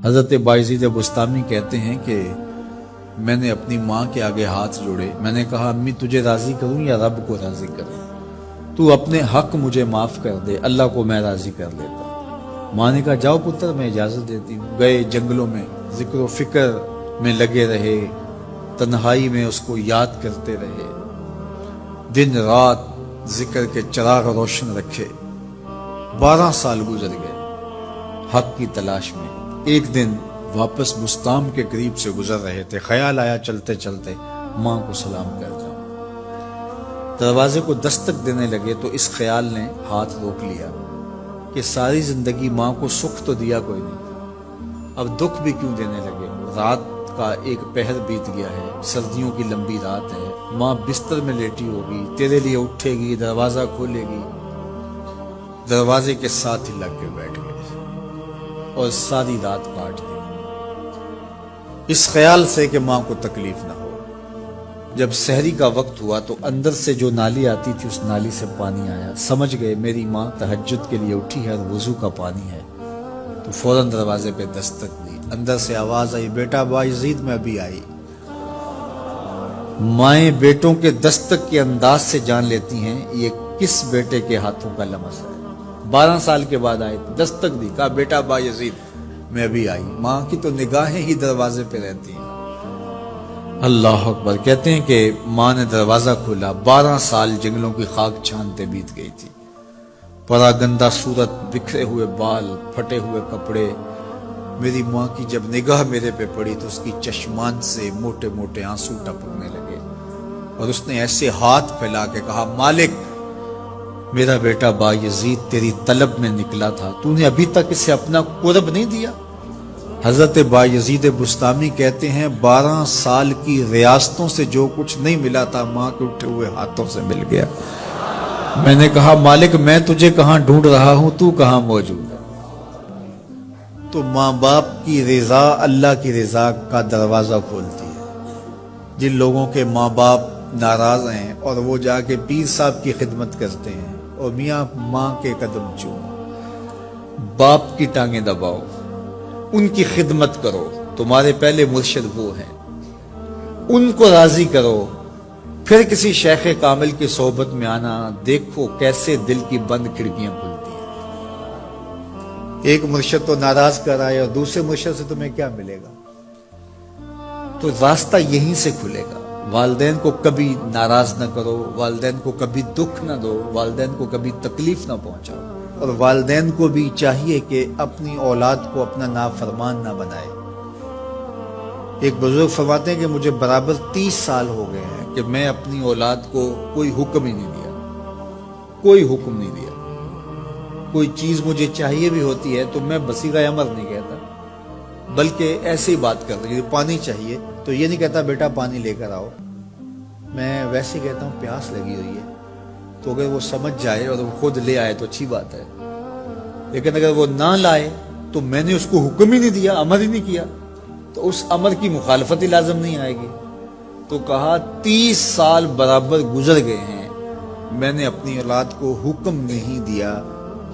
حضرت بایزید بستامی کہتے ہیں کہ میں نے اپنی ماں کے آگے ہاتھ جوڑے، میں نے کہا امی تجھے راضی کروں یا رب کو راضی کروں؟ تو اپنے حق مجھے معاف کر دے، اللہ کو میں راضی کر لیتا ہوں۔ ماں نے کہا جاؤ پتر میں اجازت دیتی ہوں۔ گئے جنگلوں میں، ذکر و فکر میں لگے رہے، تنہائی میں اس کو یاد کرتے رہے، دن رات ذکر کے چراغ روشن رکھے۔ 12 سال گزر گئے حق کی تلاش میں۔ ایک دن واپس بستام کے قریب سے گزر رہے تھے، خیال آیا چلتے چلتے ماں کو سلام کر جاؤں۔ دروازے کو دستک دینے لگے تو اس خیال نے ہاتھ روک لیا کہ ساری زندگی ماں کو سکھ تو دیا کوئی نہیں، اب دکھ بھی کیوں دینے لگے؟ رات کا ایک پہر بیت گیا ہے، سردیوں کی لمبی رات ہے، ماں بستر میں لیٹی ہوگی، تیرے لیے اٹھے گی، دروازہ کھولے گی۔ دروازے کے ساتھ ہی لگ کے بیٹھ گئے اور ساری رات کاٹ دی، اس خیال سے کہ ماں کو تکلیف نہ ہو۔ جب سحری کا وقت ہوا تو اندر سے جو نالی آتی تھی اس نالی سے پانی آیا، سمجھ گئے میری ماں تہجد کے لیے اٹھی ہے اور وضو کا پانی ہے، تو فوراً دروازے پہ دستک دی۔ اندر سے آواز آئی بیٹا بایزید میں ابھی آئی۔ مائیں بیٹوں کے دستک کے انداز سے جان لیتی ہیں یہ کس بیٹے کے ہاتھوں کا لمس ہے۔ 12 سال کے بعد آئے، دستک دی، کہا بیٹا بایزید میں ابھی آئی۔ ماں کی تو نگاہیں ہی دروازے پہ رہتی ہیں۔ اللہ اکبر۔ کہتے ہیں کہ ماں نے دروازہ کھولا، 12 سال جنگلوں کی خاک چھانتے بیت گئی تھی، پراگندہ صورت، بکھرے ہوئے بال، پھٹے ہوئے کپڑے۔ میری ماں کی جب نگاہ میرے پہ پڑی تو اس کی چشمان سے موٹے موٹے آنسو ٹپکنے لگے، اور اس نے ایسے ہاتھ پھیلا کے کہا مالک میرا بیٹا بایزید تیری طلب میں نکلا تھا، تو نے ابھی تک اسے اپنا قرب نہیں دیا؟ حضرت بایزید بستامی کہتے ہیں 12 سال کی ریاستوں سے جو کچھ نہیں ملا تھا ماں کے اٹھے ہوئے ہاتھوں سے مل گیا۔ میں نے کہا مالک میں تجھے کہاں ڈھونڈ رہا ہوں، تو کہاں موجود ہے؟ تو ماں باپ کی رضا اللہ کی رضا کا دروازہ کھولتی ہے۔ جن لوگوں کے ماں باپ ناراض ہیں اور وہ جا کے پیر صاحب کی خدمت کرتے ہیں اور میاں ماں کے قدم چومو، باپ کی ٹانگیں دباؤ، ان کی خدمت کرو، تمہارے پہلے مرشد وہ ہیں، ان کو راضی کرو، پھر کسی شیخ کامل کی صحبت میں آنا، دیکھو کیسے دل کی بند کھڑکیاں کھلتی ہیں۔ ایک مرشد تو ناراض کر آئے اور دوسرے مرشد سے تمہیں کیا ملے گا؟ تو راستہ یہیں سے کھلے گا۔ والدین کو کبھی ناراض نہ کرو، والدین کو کبھی دکھ نہ دو، والدین کو کبھی تکلیف نہ پہنچاؤ، اور والدین کو بھی چاہیے کہ اپنی اولاد کو اپنا نافرمان نہ بنائے۔ ایک بزرگ فرماتے ہیں کہ مجھے برابر 30 سال ہو گئے ہیں کہ میں اپنی اولاد کو کوئی حکم ہی نہیں دیا، کوئی حکم نہیں دیا۔ کوئی چیز مجھے چاہیے بھی ہوتی ہے تو میں بصیغہ امر نہیں کہتا، بلکہ ایسے ہی بات کرتا ہوں۔ پانی چاہیے تو یہ نہیں کہتا بیٹا پانی لے کر آؤ، میں ویسے کہتا ہوں پیاس لگی ہوئی ہے، تو اگر وہ سمجھ جائے اور وہ خود لے آئے تو اچھی بات ہے، لیکن اگر وہ نہ لائے تو میں نے اس کو حکم ہی نہیں دیا، امر ہی نہیں کیا، تو اس امر کی مخالفت ہی لازم نہیں آئے گی۔ تو کہا 30 سال برابر گزر گئے ہیں، میں نے اپنی اولاد کو حکم نہیں دیا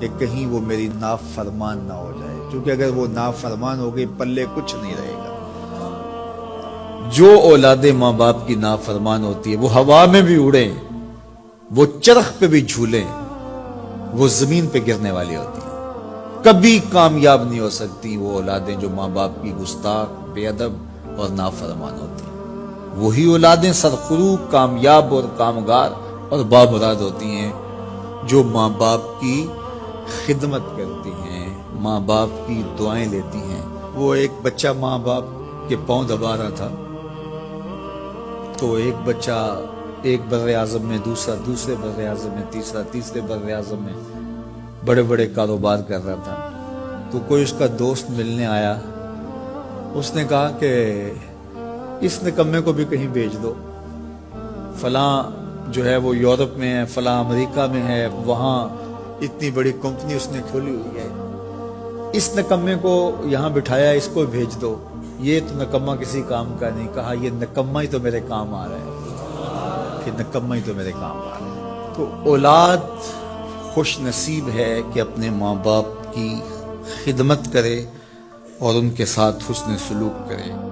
کہ کہیں وہ میری نافرمان نہ ہو جائے، کیونکہ اگر وہ نافرمان ہو گئی پلے کچھ نہیں رہے گا۔ جو اولادیں ماں باپ کی نافرمان ہوتی ہے وہ ہوا میں بھی اڑیں، وہ چرخ پہ بھی جھولیں، وہ زمین پہ گرنے والی ہوتی ہیں، کبھی کامیاب نہیں ہو سکتی وہ اولادیں جو ماں باپ کی گستاخ، بے ادب اور نافرمان ہوتی ہیں۔ وہی اولادیں سرخروغ، کامیاب اور کامگار اور بامراد ہوتی ہیں جو ماں باپ کی خدمت کرتی ہیں، ماں باپ کی دعائیں لیتی ہیں۔ وہ ایک بچہ ماں باپ کے پاؤں دبا رہا تھا، تو ایک بچہ ایک بر اعظم میں، دوسرے بر اعظم میں، تیسرے بر اعظم میں بڑے بڑے کاروبار کر رہا تھا۔ تو کوئی اس کا دوست ملنے آیا، اس نے کہا کہ اس نکمے کو بھی کہیں بھیج دو، فلاں جو ہے وہ یورپ میں ہے، فلاں امریکہ میں ہے، وہاں اتنی بڑی کمپنی اس نے کھولی ہوئی ہے، اس نکمے کو یہاں بٹھایا، اس کو بھیج دو، یہ تو نکمہ کسی کام کا نہیں۔ کہا یہ نکمہ ہی تو میرے کام آ رہا ہے، کہ نکمہ ہی تو میرے کام آ رہا ہے۔ تو اولاد خوش نصیب ہے کہ اپنے ماں باپ کی خدمت کرے اور ان کے ساتھ حسن سلوک کرے۔